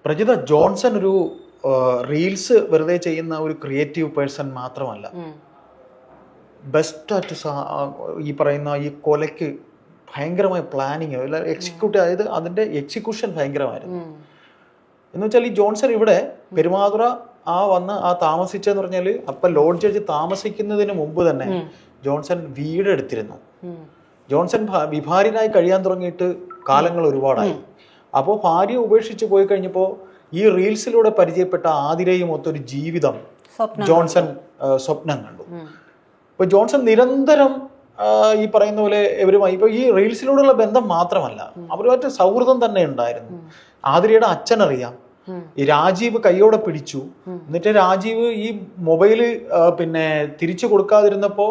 Prajitha, Johnson ഒരു reels വെറുതെ ചെയ്യുന്ന ഒരു ക്രിയേറ്റീവ് പേഴ്സൺ മാത്രമല്ല, ബെസ്റ്റ് ആയിട്ട് ഈ പറയുന്ന ഈ കൊലയ്ക്ക് ഭയങ്കരമായ പ്ലാനിങ് എക്സിക്യൂട്ട്, അതായത് അതിന്റെ എക്സിക്യൂഷൻ ഭയങ്കരമായിരുന്നു. എന്ന് വെച്ചാൽ ഈ ജോൺസൺ ഇവിടെ പെരുമാതുറ താമസിച്ചെന്ന് പറഞ്ഞാൽ അപ്പൊ ലോഡ്ജ് വെച്ച് താമസിക്കുന്നതിന് മുമ്പ് തന്നെ ജോൺസൺ വീടെടുത്തിരുന്നു. ജോൺസൺ വിഭാര്യനായി കഴിയാൻ തുടങ്ങിയിട്ട് കാലങ്ങൾ ഒരുപാടായി. അപ്പോൾ ഭാര്യ ഉപേക്ഷിച്ച് പോയി കഴിഞ്ഞപ്പോൾ ഈ റീൽസിലൂടെ പരിചയപ്പെട്ട ആതിരയും ഒത്തൊരു ജീവിതം ജോൺസൺ സ്വപ്നം കണ്ടു. ഇപ്പൊ ജോൺസൺ നിരന്തരം ഈ പറയുന്ന പോലെ ഇവരുമായി ഇപ്പൊ ഈ റീൽസിലൂടെയുള്ള ബന്ധം മാത്രമല്ല, അവരുമായിട്ട് സൗഹൃദം തന്നെ ഉണ്ടായിരുന്നു. ആതിരയുടെ അച്ഛനറിയാം. ഈ രാജീവ് കൈയോടെ പിടിച്ചു. എന്നിട്ട് രാജീവ് ഈ മൊബൈല് തിരിച്ചു കൊടുക്കാതിരുന്നപ്പോ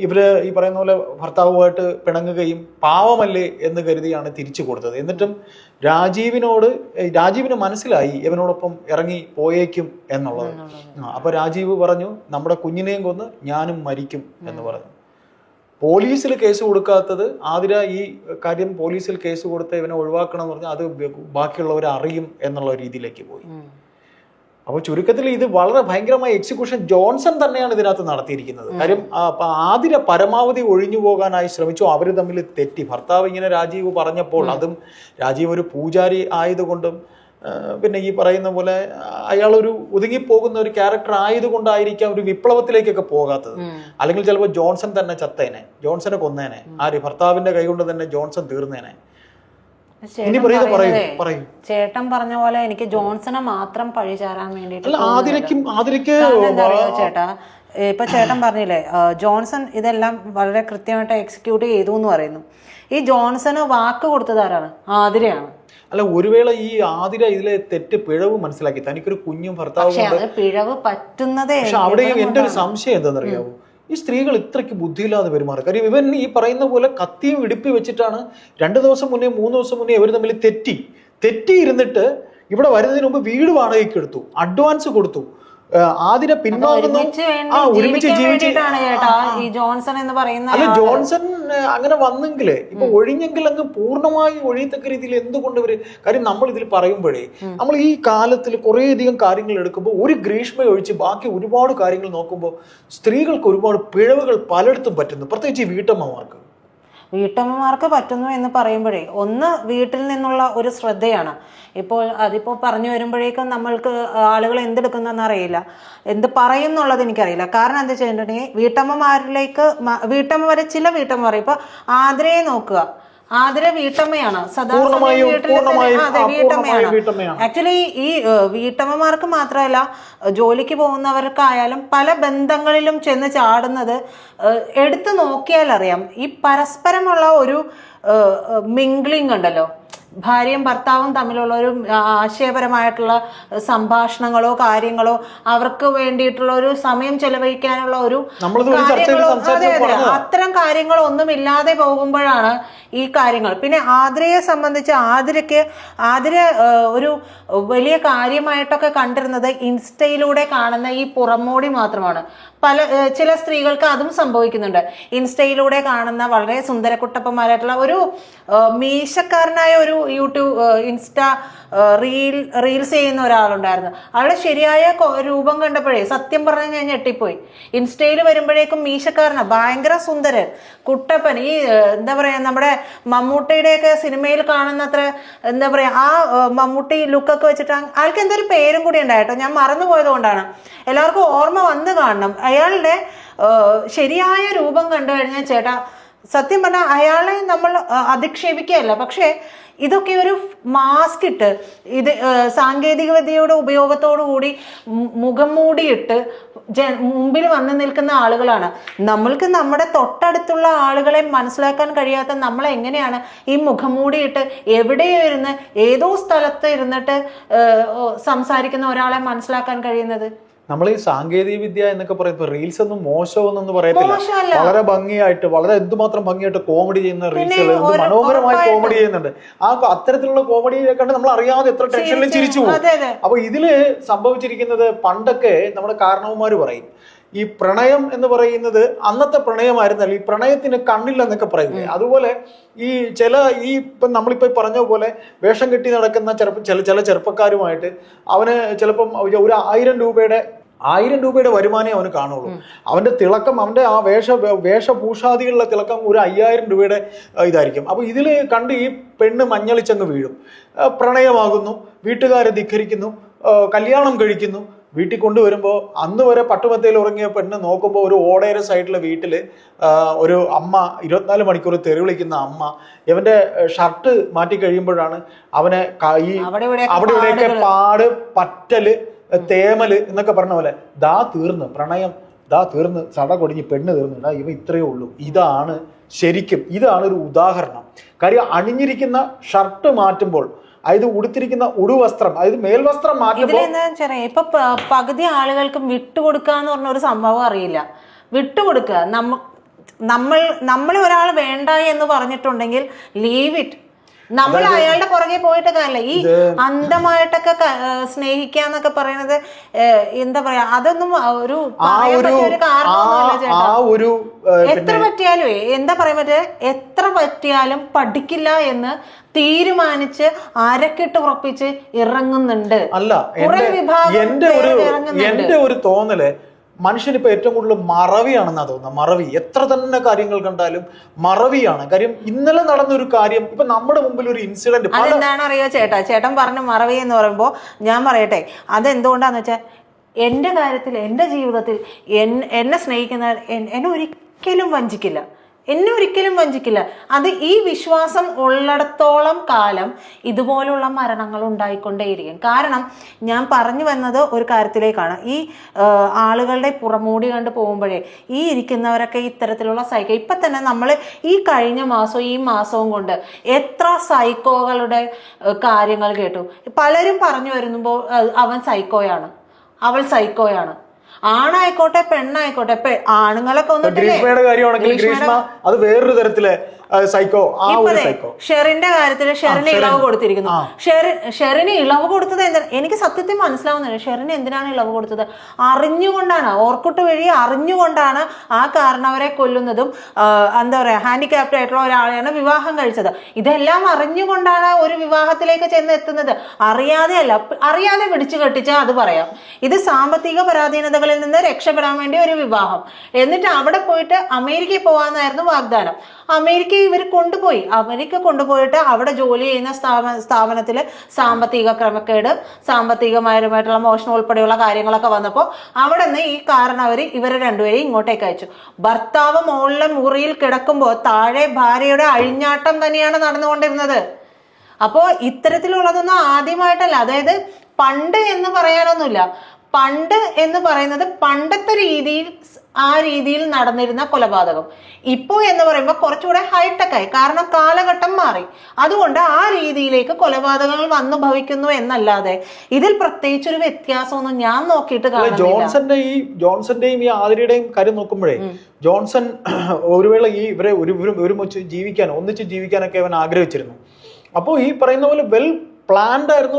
ഇവര് ഈ പറയുന്ന പോലെ ഭർത്താവുമായിട്ട് പിണങ്ങുകയും പാവമല്ലേ എന്ന് കരുതിയാണ് തിരിച്ചു കൊടുത്തത്. എന്നിട്ടും രാജീവിന് മനസ്സിലായി ഇവനോടൊപ്പം ഇറങ്ങി പോയേക്കും എന്നുള്ളത്. അപ്പൊ രാജീവ് പറഞ്ഞു, നമ്മുടെ കുഞ്ഞിനെയും കൊന്ന് ഞാനും മരിക്കും എന്ന് പറഞ്ഞു. പോലീസിൽ കേസ് കൊടുക്കാത്തത്, ആതിര ഈ കാര്യം പോലീസിൽ കേസ് കൊടുത്ത് ഇവനെ ഒഴിവാക്കണം എന്ന് പറഞ്ഞാൽ അത് ബാക്കിയുള്ളവർ അറിയും എന്നുള്ള രീതിയിലേക്ക് പോയി. അപ്പോൾ ചുരുക്കത്തിൽ ഇത് വളരെ ഭയങ്കരമായ എക്സിക്യൂഷൻ ജോൺസൺ തന്നെയാണ് ഇതിനകത്ത് നടത്തിയിരിക്കുന്നത്. കാര്യം ആതിര പരമാവധി ഒഴിഞ്ഞു പോകാനായി ശ്രമിച്ചു. അവർ തമ്മിൽ തെറ്റി. ഭർത്താവ് ഇങ്ങനെ രാജീവ് പറഞ്ഞപ്പോൾ, അതും രാജീവ് ഒരു പൂജാരി ആയതുകൊണ്ടും പിന്നെ ഈ പറയുന്ന പോലെ അയാൾ ഒരു ഒതുങ്ങിപ്പോകുന്ന ഒരു ക്യാരക്ടർ ആയതുകൊണ്ടായിരിക്കാം ഒരു വിപ്ലവത്തിലേക്കൊക്കെ പോകാത്തത്. അല്ലെങ്കിൽ ചിലപ്പോൾ ജോൺസൺ തന്നെ ചത്തേനെ, ജോൺസനെ കൊന്നേനെ, ഭർത്താവിന്റെ കൈകൊണ്ട് തന്നെ ജോൺസൺ തീർന്നേനെ. ചേട്ടൻ പറഞ്ഞ പോലെ എനിക്ക് ജോൺസനെ മാത്രം പഴിചാരാൻ വേണ്ടിട്ട് ചേട്ടാ, ഇപ്പൊ ചേട്ടൻ പറഞ്ഞില്ലേ ജോൺസൺ ഇതെല്ലാം വളരെ കൃത്യമായിട്ട് എക്സിക്യൂട്ട് ചെയ്തു എന്ന് പറയുന്നു. ഈ ജോൺസന് വാക്ക് കൊടുത്തത് ആരാണ്? ആതിരയാണ്. അല്ല, ഒരുവേള ഈ ആതിര ഇതിലെ തെറ്റ് പിഴവ് മനസ്സിലാക്കി, തനിക്കൊരു കുഞ്ഞും ഭർത്താവും പിഴവ് പറ്റുന്നതേ. പക്ഷെ അവിടെയും എന്റെ ഒരു സംശയം എന്താണെന്നറിയാവോ, ഈ സ്ത്രീകൾ ഇത്രയ്ക്ക് ബുദ്ധിയില്ലാതെ പെരുമാറും. കാര്യം ഇവൻ ഈ പറയുന്ന പോലെ കത്തിയും ഇടുപ്പി വെച്ചിട്ടാണ് 2 ദിവസം മുന്നേ 3 ദിവസം മുന്നേ ഇവർ തമ്മിൽ തെറ്റിയിരുന്നിട്ട് ഇവിടെ വരുന്നതിന് മുമ്പ് വീട് വാടകയ്ക്ക് എടുത്തു, അഡ്വാൻസ് കൊടുത്തു. ആതിര പിൻവാങ്ങുന്നു. ഒരുമിച്ച് അല്ല, ജോൺസൺ അങ്ങനെ വന്നെങ്കില് ഇപ്പൊ ഒഴിഞ്ഞെങ്കിൽ അങ്ങ് പൂർണ്ണമായി ഒഴിയത്തക്ക രീതിയിൽ എന്തുകൊണ്ട് ഇവര്, കാര്യം നമ്മൾ ഇതിൽ പറയുമ്പോഴേ നമ്മൾ ഈ കാലത്തിൽ കുറേയധികം കാര്യങ്ങൾ എടുക്കുമ്പോൾ ഒരു ഗ്രീഷ്മ ഒഴിച്ച് ബാക്കി ഒരുപാട് കാര്യങ്ങൾ നോക്കുമ്പോൾ സ്ത്രീകൾക്ക് ഒരുപാട് പിഴവുകൾ പലയിടത്തും പറ്റുന്നു, പ്രത്യേകിച്ച് വീട്ടമ്മമാർക്ക് പറ്റുന്നു എന്ന് പറയുമ്പോഴേ ഒന്ന് വീട്ടിൽ നിന്നുള്ള ഒരു ശ്രദ്ധയാണ്. അതിപ്പോൾ പറഞ്ഞു വരുമ്പോഴേക്കും നമ്മൾക്ക് ആളുകൾ എന്തെടുക്കുന്നതെന്ന് അറിയില്ല, എന്ത് പറയുന്നുള്ളത് എനിക്കറിയില്ല. കാരണം എന്താ വെച്ചിട്ടുണ്ടെങ്കിൽ വീട്ടമ്മ വരെ ചില വീട്ടമ്മ പറയും. ഇപ്പൊ ആതിരയെ നോക്കുക, ആതിര വീട്ടമ്മയാണ്, സദാസമയം വീട്ടമ്മയാണ്. ആക്ച്വലി ഈ വീട്ടമ്മമാർക്ക് മാത്രമല്ല, ജോലിക്ക് പോകുന്നവർക്കായാലും പല ബന്ധങ്ങളിലും ചെന്ന് ചാടുന്നത് എടുത്തു നോക്കിയാൽ അറിയാം. ഈ പരസ്പരമുള്ള ഒരു മിംഗ്ലിംഗ് ഉണ്ടല്ലോ, ഭാര്യയും ഭർത്താവും തമ്മിലുള്ള ഒരു ആശയപരമായിട്ടുള്ള സംഭാഷണങ്ങളോ കാര്യങ്ങളോ, അവർക്ക് വേണ്ടിയിട്ടുള്ള ഒരു സമയം ചെലവഴിക്കാനുള്ള ഒരു അത്തരം കാര്യങ്ങളൊന്നും ഇല്ലാതെ പോകുമ്പോഴാണ് ഈ കാര്യങ്ങൾ. പിന്നെ ആതിരയെ സംബന്ധിച്ച് ആതിര ഒരു വലിയ കാര്യമായിട്ടൊക്കെ കണ്ടിരുന്നത് ഇൻസ്റ്റയിലൂടെ കാണുന്ന ഈ പുറമോടി മാത്രമാണ്. ചില സ്ത്രീകൾക്ക് അതും സംഭവിക്കുന്നുണ്ട്. ഇൻസ്റ്റയിലൂടെ കാണുന്ന വളരെ സുന്ദരക്കുട്ടപ്പന്മാരായിട്ടുള്ള ഒരു മീശക്കാരനായ ഒരു ഇൻസ്റ്റാ റീൽസ് ചെയ്യുന്ന ഒരാളുണ്ടായിരുന്നു. ആളുടെ ശരിയായ രൂപം കണ്ടപ്പോഴേ സത്യം പറഞ്ഞ് ഞാൻ ഞെട്ടിപ്പോയി. ഇൻസ്റ്റയിൽ വരുമ്പോഴേക്കും മീശക്കാരനാ, ഭയങ്കര സുന്ദരൻ കുട്ടപ്പൻ. ഈ എന്താ പറയാ, നമ്മുടെ മമ്മൂട്ടിയുടെയൊക്കെ സിനിമയിൽ കാണുന്ന അത്ര എന്താ പറയാ, ആ മമ്മൂട്ടി ലുക്കൊക്കെ വെച്ചിട്ട് ആൾക്ക് എന്തൊരു പേരും കൂടി ഉണ്ടായിട്ടോ, ഞാൻ മറന്നുപോയത് കൊണ്ടാണ്. എല്ലാവർക്കും ഓർമ്മ വന്ന് കാണണം. അയാളുടെ ശരിയായ രൂപം കണ്ടു കഴിഞ്ഞാൽ ചേട്ടാ, സത്യം പറഞ്ഞാൽ അയാളെ നമ്മൾ അധിക്ഷേപിക്കുകയല്ല, പക്ഷേ ഇതൊക്കെ ഒരു മാസ്ക് ഇട്ട്, ഇത് സാങ്കേതിക വിദ്യയുടെ ഉപയോഗത്തോടു കൂടി മുഖം മൂടിയിട്ട് മുമ്പിൽ വന്നു നിൽക്കുന്ന ആളുകളാണ്. നമ്മൾക്ക് നമ്മുടെ തൊട്ടടുത്തുള്ള ആളുകളെ മനസ്സിലാക്കാൻ കഴിയാത്ത നമ്മളെ എങ്ങനെയാണ് ഈ മുഖം മൂടിയിട്ട് എവിടെയോ ഇരുന്ന് ഏതോ സ്ഥലത്ത് ഇരുന്നിട്ട് സംസാരിക്കുന്ന ഒരാളെ മനസ്സിലാക്കാൻ കഴിയുന്നത്? നമ്മൾ ഈ സാങ്കേതിക വിദ്യ എന്നൊക്കെ പറയുമ്പോൾ റീൽസ് ഒന്നും മോശമൊന്നും പറയത്തില്ല. വളരെ ഭംഗിയായിട്ട്, വളരെ എന്തുമാത്രം ഭംഗിയായിട്ട് കോമഡി ചെയ്യുന്ന റീൽസുകൾ, എന്ത് മനോഹരമായി കോമഡി ചെയ്യുന്നുണ്ട്. അത്തരത്തിലുള്ള കോമഡിയെ കണ്ട് നമ്മൾ അറിയാതെ എത്ര ടെൻഷനിലും ചിരിച്ചു പോകും. അപ്പൊ ഇതില് സംഭവിച്ചിരിക്കുന്നത്, പണ്ടൊക്കെ നമ്മുടെ കാരണവന്മാര് പറയും, ഈ പ്രണയം എന്ന് പറയുന്നത് അന്നത്തെ പ്രണയമായിരുന്നല്ല, ഈ പ്രണയത്തിന് കണ്ണില്ലെന്നൊക്കെ പറയില്ലേ, അതുപോലെ ഈ ഇപ്പം നമ്മളിപ്പോൾ പറഞ്ഞ പോലെ വേഷം കെട്ടി നടക്കുന്ന ചില ചെറുപ്പക്കാരുമായിട്ട് അവന് ചിലപ്പം ഒരു 1000 രൂപയുടെ വരുമാനമേ അവന് കാണുള്ളൂ. അവന്റെ തിളക്കം, അവന്റെ ആ വേഷഭൂഷാദികളുടെ തിളക്കം ഒരു 5000 രൂപയുടെ ഇതായിരിക്കും. അപ്പൊ ഇതിൽ കണ്ട് ഈ പെണ്ണ് മഞ്ഞളിച്ചങ്ങ് വീഴും, പ്രണയമാകുന്നു, വീട്ടുകാരെ ധിക്കരിക്കുന്നു, കല്യാണം കഴിക്കുന്നു. വീട്ടിൽ കൊണ്ടുവരുമ്പോൾ അന്ന് വരെ പട്ടുമത്തയിൽ ഉറങ്ങിയ പെണ്ണ് നോക്കുമ്പോൾ ഒരു ഓടേര സൈഡിലെ വീട്ടില് ഒരു അമ്മ 24 മണിക്കൂർ തെറി വിളിക്കുന്ന അമ്മ ഇവന്റെ ഷർട്ട് മാറ്റി കഴിയുമ്പോഴാണ് അവനെ ഈ അവിടെയൊക്കെ പാട്, പറ്റല്, തേമല് എന്നൊക്കെ പറഞ്ഞ പോലെ തീർന്ന് പ്രണയം, തീർന്ന് സട കൊടിഞ്ഞ് പെണ്ണ് തീർന്നില്ല, ഇവ ഇത്രയേ ഉള്ളൂ. ഇതാണ് ഒരു ഉദാഹരണം. കാര്യം അണിഞ്ഞിരിക്കുന്ന ഷർട്ട് മാറ്റുമ്പോൾ, അതായത് ഉടുത്തിരിക്കുന്ന ഉടുവസ്ത്രം, അതായത് മേൽവസ്ത്രം മാറ്റുമ്പോൾ ഇപ്പൊ പകുതി ആളുകൾക്കും വിട്ടുകൊടുക്കുക എന്ന് പറഞ്ഞ ഒരു സംഭവം അറിയില്ല. വിട്ടുകൊടുക്കുക, നമ്മളെ ഒരാൾ വേണ്ട എന്ന് പറഞ്ഞിട്ടുണ്ടെങ്കിൽ ലീവ് ഇറ്റ്. നമ്മൾ അയാളുടെ പുറകെ പോയിട്ട് കാര്യമില്ല. ഈ അന്ധമായിട്ടൊക്കെ സ്നേഹിക്കാന്നൊക്കെ പറയുന്നത് എന്താ പറയാ, അതൊന്നും ഒരു കാരണമൊന്നുമല്ല ചേട്ടാ. എത്ര പറ്റിയാലും എന്താ പറയാൻ പറ്റേ, എത്ര പറ്റിയാലും പഠിക്കില്ല എന്ന് തീരുമാനിച്ച് അരക്കിട്ട് ഉറപ്പിച്ച് ഇറങ്ങുന്നുണ്ട്. അല്ല, എന്റെ ഒരു തോന്നല് മനുഷ്യനിപ്പോ ഏറ്റവും കൂടുതൽ മറവിയാണെന്നാ തോന്നുന്നത്. മറവി, എത്ര തന്നെ കാര്യങ്ങൾ കണ്ടാലും മറവിയാണ്. കാര്യം ഇന്നലെ നടന്നൊരു കാര്യം, ഇപ്പൊ നമ്മുടെ മുമ്പിൽ ഒരു ഇൻസിഡന്റ്. അതെന്താണ് അറിയോ ചേട്ടൻ പറഞ്ഞു മറവി എന്ന് പറയുമ്പോ ഞാൻ പറയട്ടെ, അതെന്തുകൊണ്ടാന്ന് വെച്ചാൽ എന്റെ കാര്യത്തിൽ, എന്റെ ജീവിതത്തിൽ എന്നെ സ്നേഹിക്കുന്നവർ എന്നെ ഒരിക്കലും വഞ്ചിക്കില്ല. അത് ഈ വിശ്വാസം ഉള്ളിടത്തോളം കാലം ഇതുപോലുള്ള മരണങ്ങൾ ഉണ്ടായിക്കൊണ്ടേയിരിക്കും. കാരണം ഞാൻ പറഞ്ഞു വന്നത് ഒരു കാര്യത്തിലേക്കാണ്. ഈ ആളുകളുടെ പുറമൂടി കണ്ട് പോകുമ്പോഴേ ഈ ഇരിക്കുന്നവരൊക്കെ ഇത്തരത്തിലുള്ള സൈക്കോ, ഇപ്പം തന്നെ നമ്മൾ ഈ കഴിഞ്ഞ മാസവും ഈ മാസവും കൊണ്ട് എത്ര സൈക്കോകളുടെ കാര്യങ്ങൾ കേട്ടു. പലരും പറഞ്ഞു വരുമ്പോൾ അവൻ സൈക്കോയാണ്, അവൾ സൈക്കോയാണ്. ആണായിക്കോട്ടെ പെണ്ണായിക്കോട്ടെ, ആണുങ്ങളൊക്കെ അത് വേറൊരു തരത്തിലെ സൈക്കോ. ഷെറിന്റെ കാര്യത്തിൽ ഷെറിന് ഇളവ് കൊടുത്തിരിക്കുന്നു. ഷെറിന് ഇളവ് കൊടുത്തത് എനിക്ക് സത്യത്തിൽ മനസ്സിലാവുന്നില്ല. ഷെറിന് എന്തിനാണ് ഇളവ് കൊടുത്തത്? അറിഞ്ഞുകൊണ്ടാണ്, ഓർക്കുട്ട് വഴി അറിഞ്ഞുകൊണ്ടാണ് ആ കാരണവരെ കൊല്ലുന്നതും എന്താ പറയാ ഹാൻഡിക്യാപ്ഡ് ആയിട്ടുള്ള ഒരാളെയാണ് വിവാഹം കഴിച്ചത്. ഇതെല്ലാം അറിഞ്ഞുകൊണ്ടാണ് ഒരു വിവാഹത്തിലേക്ക് ചെന്ന് എത്തുന്നത്. അറിയാതെ പിടിച്ചു കെട്ടിച്ച അത് പറയാം. ഇത് സാമ്പത്തിക പരാധീനതകളിൽ നിന്ന് രക്ഷപ്പെടാൻ വേണ്ടി ഒരു വിവാഹം, എന്നിട്ട് അവിടെ പോയിട്ട് അമേരിക്കയിൽ പോകാന്നായിരുന്നു വാഗ്ദാനം. അമേരിക്ക കൊണ്ടുപോയിട്ട് അവിടെ ജോലി ചെയ്യുന്ന സ്ഥാപനത്തിൽ സാമ്പത്തിക ക്രമക്കേട്, സാമ്പത്തികമായിട്ടുള്ള മോഷണം ഉൾപ്പെടെയുള്ള കാര്യങ്ങളൊക്കെ വന്നപ്പോൾ അവിടെ നിന്ന് ഈ കാരണവർ ഇവരെ രണ്ടുപേരെയും ഇങ്ങോട്ടേക്ക് അയച്ചു. ഭർത്താവ് മുകളിലെ മുറിയിൽ കിടക്കുമ്പോൾ താഴെ ഭാര്യയുടെ അഴിഞ്ഞാട്ടം തന്നെയാണ് നടന്നുകൊണ്ടിരുന്നത്. അപ്പോൾ ഇത്തരത്തിലുള്ളതൊന്നും ആദ്യമായിട്ടല്ല. അതായത് പണ്ട് എന്ന് പറയാനൊന്നുമില്ല. പണ്ട് എന്ന് പറയുന്നത് പണ്ടത്തെ ആ രീതിയിൽ നടന്നിരുന്ന കൊലപാതകം. ഇപ്പോൾ എന്ന് പറയുമ്പോൾ കുറച്ചുകൂടെ ഹൈടെക് ആയി, കാരണം കാലഘട്ടം മാറി. അതുകൊണ്ട് ആ രീതിയിലേക്ക് കൊലപാതകങ്ങൾ വന്നു ഭവിക്കുന്നു എന്നല്ലാതെ ഇതിൽ പ്രത്യേകിച്ചൊരു വ്യത്യാസമൊന്നും ഞാൻ നോക്കിയിട്ട് കാണുന്നില്ല. ജോൺസന്റെയും ഈ ആതിരയുടെയും കാര്യം നോക്കുമ്പോഴേ, ജോൺസൺ ഒരു വേള ഇവരെ ഒരുമിച്ച് ജീവിക്കാനൊക്കെ അവൻ ആഗ്രഹിച്ചിരുന്നു. അപ്പോൾ ഈ പറയുന്ന പോലെ വെൽ പ്ലാൻഡ് ആയിരുന്നു,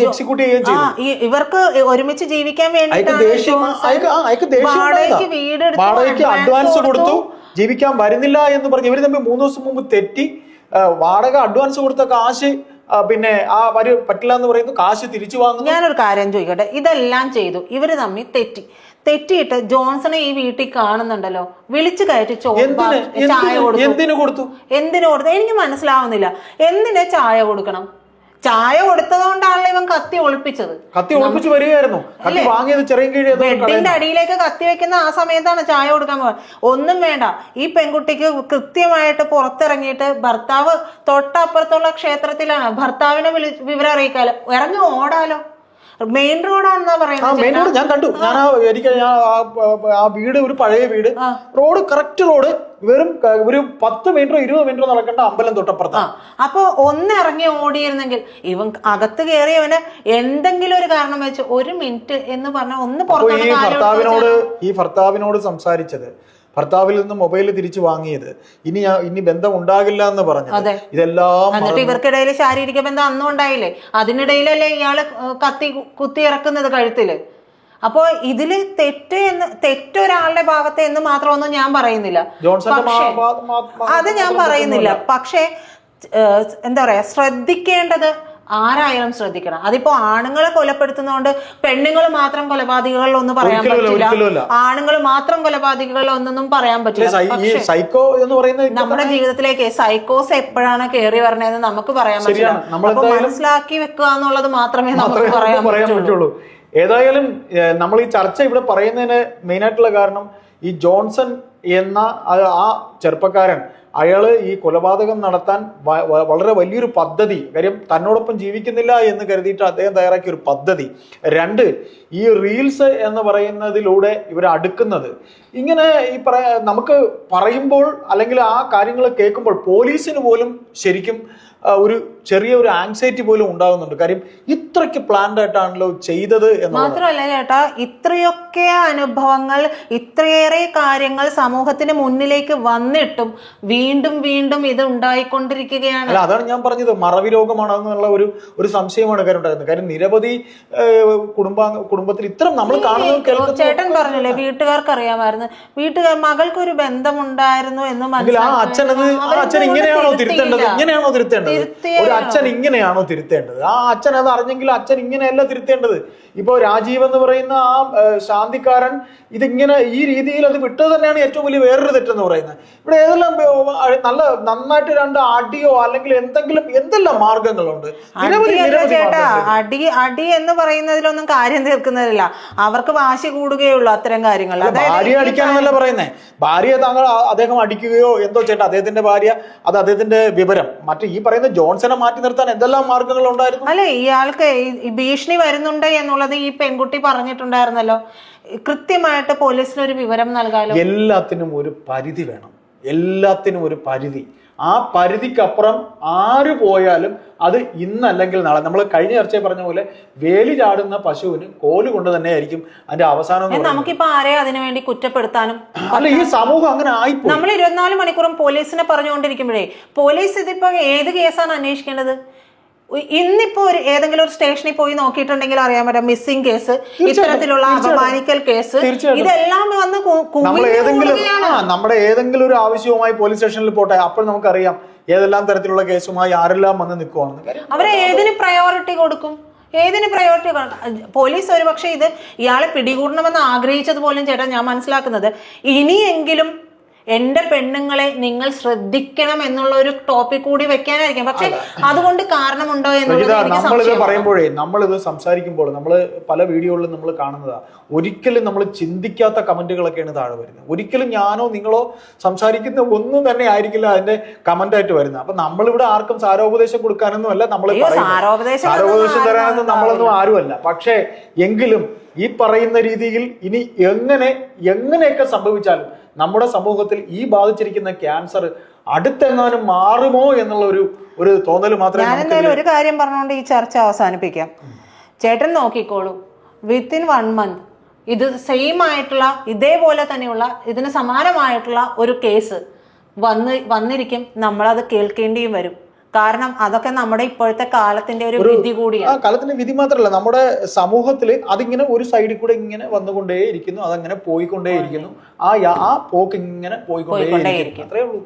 എക്സിക്യൂട്ട് ചെയ്യുകയും ചെയ്തു. ഇവർക്ക് ഒരുമിച്ച് ജീവിക്കാൻ വേണ്ടി വാടകയ്ക്ക് അഡ്വാൻസ് കൊടുത്തു, ജീവിക്കാൻ വരുന്നില്ല എന്ന് പറഞ്ഞ് ഇവര് തമ്മിൽ 3 ദിവസം മുമ്പ് തെറ്റി. വാടക അഡ്വാൻസ് കൊടുത്ത കാശ് പിന്നെ പറ്റില്ല എന്ന് പറയുന്നു, കാശ് തിരിച്ചു വാങ്ങുന്നു. ഞാനൊരു കാര്യം ചോദിക്കട്ടെ, ഇതെല്ലാം ചെയ്തു, ഇവര് തമ്മിൽ തെറ്റിയിട്ട് ജോൺസണെ ഈ വീട്ടിൽ കാണുന്നുണ്ടല്ലോ, വിളിച്ചു കയറ്റി ചായ കൊടുത്തു. എന്തിനു കൊടുത്തു? എനിക്ക് മനസ്സിലാവുന്നില്ല. എന്തിനാ ചായ കൊടുക്കണം? ചായ കൊടുത്തതുകൊണ്ടാണല്ലോ ഇവൻ കത്തി ഒളിപ്പിച്ചത്. ബെഡിന്റെ അടിയിലേക്ക് കത്തി വെക്കുന്ന ആ സമയത്താണ് ചായ കൊടുക്കാൻ പോകുന്നത്. ഒന്നും വേണ്ട, ഈ പെൺകുട്ടിക്ക് കൃത്യമായിട്ട് പുറത്തിറങ്ങിയിട്ട് ഭർത്താവ് തൊട്ടപ്പുറത്തുള്ള ക്ഷേത്രത്തിലാണ്, ഭർത്താവിനെ വിവരം അറിയിക്കാലോ, ഇറങ്ങി ഓടാലോ. മെയിൻ റോഡാണെന്നാ പറയുന്നത്. ഞാൻ കണ്ടു. ആ വീട് ഒരു പഴയ വീട്, റോഡ് കറക്റ്റ് റോഡ്, വെറും ഒരു 10 മീറ്ററോ 20 മീറ്ററോ നടക്കേണ്ട അമ്പലം തൊട്ടപ്പുറത്താണ്. അപ്പൊ ഒന്നിറങ്ങി ഓടിയിരുന്നെങ്കിൽ ഇവൻ അകത്ത് കയറിയവന് എന്തെങ്കിലും ഒരു കാരണം വെച്ച് 1 മിനിറ്റ് എന്ന് പറഞ്ഞാൽ ഒന്ന് ഈ ഭർത്താവിനോട് സംസാരിച്ചത്, ഭർത്താവിൽ നിന്ന് മൊബൈൽ തിരിച്ചു വാങ്ങിയത്, ഇനി ബന്ധം ഉണ്ടാകില്ല എന്ന് പറഞ്ഞത്, ഇതെല്ലാം ഇവർക്കിടയിൽ ശാരീരിക ബന്ധം അന്നും ഉണ്ടായില്ലേ? അതിനിടയിലല്ലേ ഇയാള് കുത്തി ഇറക്കുന്നത് കഴുത്തില്? അപ്പോ ഇതില് തെറ്റൊരാളുടെ ഭാഗത്ത് എന്ന് മാത്രമൊന്നും ഞാൻ പറയുന്നില്ല, അത് ഞാൻ പറയുന്നില്ല. പക്ഷേ എന്താ പറയാ, ശ്രദ്ധിക്കേണ്ടത് ആരായാലും ശ്രദ്ധിക്കണം. അതിപ്പോ ആണുങ്ങളെ കൊലപ്പെടുത്തുന്നതുകൊണ്ട് പെണ്ണുങ്ങൾ മാത്രം കൊലപാതകികളൊന്നും പറയാൻ പറ്റില്ല, ആണുങ്ങൾ മാത്രം കൊലപാതകികളൊന്നും പറയാൻ പറ്റില്ല. സൈക്കോ എന്ന് പറയുന്നത് നമ്മുടെ ജീവിതത്തിലേക്ക് സൈക്കോസ് എപ്പോഴാണ് കയറി വരണതെന്ന് നമുക്ക് പറയാൻ പറ്റില്ല. അപ്പൊ മനസ്സിലാക്കി വെക്കുക എന്നുള്ളത് മാത്രമേ നമുക്ക് പറയാൻ പറ്റുള്ളൂ. ഏതായാലും നമ്മൾ ഈ ചർച്ച ഇവിടെ പറയുന്നതിന് മെയിൻ ആയിട്ടുള്ള കാരണം ഈ ജോൺസൺ എന്ന ആ ചെറുപ്പക്കാരൻ, അയാള് ഈ കൊലപാതകം നടത്താൻ വളരെ വലിയൊരു പദ്ധതി, കാര്യം തന്നോടൊപ്പം ജീവിക്കുന്നില്ല എന്ന് കരുതിയിട്ട് അദ്ദേഹം തയ്യാറാക്കിയ ഒരു പദ്ധതി. 2, ഈ റീൽസ് എന്ന് പറയുന്നതിലൂടെ ഇവർ അടുക്കുന്നത് ഇങ്ങനെ നമുക്ക് പറയുമ്പോൾ അല്ലെങ്കിൽ ആ കാര്യങ്ങൾ കേൾക്കുമ്പോൾ പോലീസിന് പോലും ശരിക്കും ഒരു ചെറിയൊരു ആങ്സൈറ്റി പോലും ഉണ്ടാകുന്നുണ്ട്. കാര്യം ഇത്രയ്ക്ക് പ്ലാൻഡ് ആയിട്ടാണല്ലോ ചെയ്തത് എന്ന് മാത്രമല്ല ചേട്ടാ, ഇത്രയൊക്കെ അനുഭവങ്ങൾ, ഇത്രയേറെ കാര്യങ്ങൾ സമൂഹത്തിന് മുന്നിലേക്ക് വന്നിട്ടും വീണ്ടും ഇത് ഉണ്ടായിക്കൊണ്ടിരിക്കുകയാണ്. അല്ല, അതാണ് ഞാൻ പറഞ്ഞത്, മറവി രോഗമാണെന്നുള്ള ഒരു സംശയമാണ് കാര്യം ഉണ്ടായിരുന്നത്. കാര്യം നിരവധി കുടുംബത്തിൽ ഇത്തരം നമ്മൾ കാണുന്നത് ചേട്ടൻ പറഞ്ഞില്ലേ, വീട്ടുകാർക്ക് അറിയാമായിരുന്നു, മകൾക്കൊരു ബന്ധമുണ്ടായിരുന്നു എന്ന് അച്ഛൻ ഇങ്ങനെയാണോ തിരുത്തേണ്ടത്? ഇങ്ങനെയാണോ തിരുത്തേണ്ടത്? ഒരു അച്ഛൻ ഇങ്ങനെയാണോ തിരുത്തേണ്ടത്? ആ അച്ഛൻ അത് അറിഞ്ഞെങ്കിൽ അച്ഛൻ ഇങ്ങനെയല്ല തിരുത്തേണ്ടത്. ഇപ്പോ രാജീവ് എന്ന് പറയുന്ന ആ ശാന്തിക്കാരൻ ഇതിങ്ങനെ ഈ രീതിയിൽ അത് വിട്ടത് തന്നെയാണ് ഏറ്റവും വലിയ വേറൊരു തെറ്റെന്ന് പറയുന്നത്. ഇവിടെ ഏതെല്ലാം നന്നായിട്ട് 2 അടിയോ അല്ലെങ്കിൽ എന്തെല്ലാം മാർഗങ്ങളുണ്ട്. അടി എന്ന് പറയുന്നതിലൊന്നും കാര്യം തീർക്കുന്നതില്ല, അവർക്ക് വാശി കൂടുകയുള്ളൂ അത്തരം കാര്യങ്ങൾ. ഭാര്യ അടിക്കാനെന്നല്ല പറയുന്നേ, ഭാര്യയെ അദ്ദേഹം അടിക്കുകയോ എന്തോ ചേട്ടാ, അദ്ദേഹത്തിന്റെ ഭാര്യ, അത് അദ്ദേഹത്തിന്റെ വിവരം. മറ്റു ഈ പറയുന്ന ജോൺസനെ മാറ്റി നിർത്താൻ എന്തെല്ലാം മാർഗങ്ങൾ ഉണ്ടായിരുന്നു? അല്ലെ, ഇയാൾക്ക് ഭീഷണി വരുന്നുണ്ട് എന്നുള്ളത് ഈ പെൺകുട്ടി പറഞ്ഞിട്ടുണ്ടായിരുന്നല്ലോ. കൃത്യമായിട്ട് പോലീസിന് ഒരു വിവരം നൽകാലോ. എല്ലാത്തിനും ഒരു പരിധി വേണം, എല്ലാത്തിനും ഒരു പരിധി. ആ പരിധിക്കപ്പുറം ആര് പോയാലും അത് ഇന്നല്ലെങ്കിൽ നാളെ, നമ്മൾ കഴിഞ്ഞ ചർച്ചയിൽ പറഞ്ഞ പോലെ വേലി ചാടുന്ന പശുവിന് കോല് കൊണ്ട് തന്നെ ആയിരിക്കും അതിന്റെ അവസാനം. നമുക്കിപ്പോ ആരെയും അതിനുവേണ്ടി കുറ്റപ്പെടുത്താനും അല്ല, ഈ സമൂഹം അങ്ങനെ ആയിപ്പോ. നമ്മൾ 24 മണിക്കൂറും പോലീസിനെ പറഞ്ഞുകൊണ്ടിരിക്കുമ്പോഴേ പോലീസ് ഇതിപ്പോ ഏത് കേസാണ് അന്വേഷിക്കേണ്ടത്? ഇന്നിപ്പോ ഏതെങ്കിലും ഒരു സ്റ്റേഷനിൽ പോയി നോക്കിയിട്ടുണ്ടെങ്കിൽ അറിയാൻ പറ്റും, മിസ്സിംഗ് കേസ്, ഇത്തരത്തിലുള്ള അപമാനിക്കൽ കേസ്, ഇതെല്ലാം വന്ന് നമ്മുടെ ഏതെങ്കിലും ഒരു ആവശ്യവുമായി പോലീസ് സ്റ്റേഷനിൽ പോട്ടെ, അപ്പോൾ നമുക്കറിയാം ഏതെല്ലാം തരത്തിലുള്ള കേസുമായി ആരെല്ലാം വന്ന് നിൽക്കുവാണെന്ന്. അവരെ ഏതിന് പ്രയോറിറ്റി കൊടുക്കും? പോലീസ് ഒരുപക്ഷെ ഇത് ഇയാളെ പിടികൂടണമെന്ന് ആഗ്രഹിച്ചത് പോലും ചേട്ടാ ഞാൻ മനസ്സിലാക്കുന്നത്, ഇനിയെങ്കിലും എന്റെ പെണ്ണുങ്ങളെ നിങ്ങൾ ശ്രദ്ധിക്കണം എന്നുള്ള ഒരു ടോപ്പിക് കൂടി വെക്കാനായിരിക്കും. പക്ഷെ അതുകൊണ്ട് കാരണമുണ്ടോ നമ്മളിത് പറയുമ്പോഴേ, നമ്മളിത് സംസാരിക്കുമ്പോൾ നമ്മൾ പല വീഡിയോകളിലും നമ്മൾ കാണുന്നതാ, ഒരിക്കലും നമ്മൾ ചിന്തിക്കാത്ത കമന്റുകളൊക്കെയാണ് താഴെ വരുന്നത്. ഒരിക്കലും ഞാനോ നിങ്ങളോ സംസാരിക്കുന്ന ഒന്നും തന്നെ ആയിരിക്കില്ല അതിന്റെ കമന്റ് ആയിട്ട് വരുന്നത്. അപ്പൊ നമ്മളിവിടെ ആർക്കും സാരോപദേശം കൊടുക്കാനൊന്നും അല്ല, നമ്മൾ സാരോപദേശം തരാനൊന്നും നമ്മളൊന്നും ആരുമല്ല. പക്ഷേ എങ്കിലും ഈ പറയുന്ന രീതിയിൽ ഇനി എങ്ങനെയൊക്കെ സംഭവിച്ചാലും നമ്മുടെ സമൂഹത്തിൽ ഈ ബാധിച്ചിരിക്കുന്ന ക്യാൻസർ അടുത്തെങ്ങാനും മാറുമോ എന്നുള്ള ഒരു തോന്നൽ മാത്രമേ. ഞാൻ എന്തായാലും ഒരു കാര്യം പറഞ്ഞുകൊണ്ട് ഈ ചർച്ച അവസാനിപ്പിക്കാം. ചേട്ടൻ നോക്കിക്കോളൂ, വിത്തിൻ 1 month ഇത് സെയിം ആയിട്ടുള്ള ഇതേപോലെ തന്നെയുള്ള ഇതിന് സമാനമായിട്ടുള്ള ഒരു കേസ് വന്നിരിക്കും. നമ്മളത് കേൾക്കേണ്ടിയും വരും. കാരണം അതൊക്കെ നമ്മുടെ ഇപ്പോഴത്തെ കാലത്തിന്റെ ഒരു വിധി കൂടിയാണ്. കാലത്തിന്റെ വിധി മാത്രമല്ല, നമ്മുടെ സമൂഹത്തിൽ അതിങ്ങനെ ഒരു സൈഡിൽ കൂടെ ഇങ്ങനെ വന്നുകൊണ്ടേയിരിക്കുന്നു, അതങ്ങനെ പോയിക്കൊണ്ടേയിരിക്കുന്നു. ആ പോക്ക് ഇങ്ങനെ പോയിക്കൊണ്ടേയിരിക്കും. അത്രേ ഉള്ളൂ.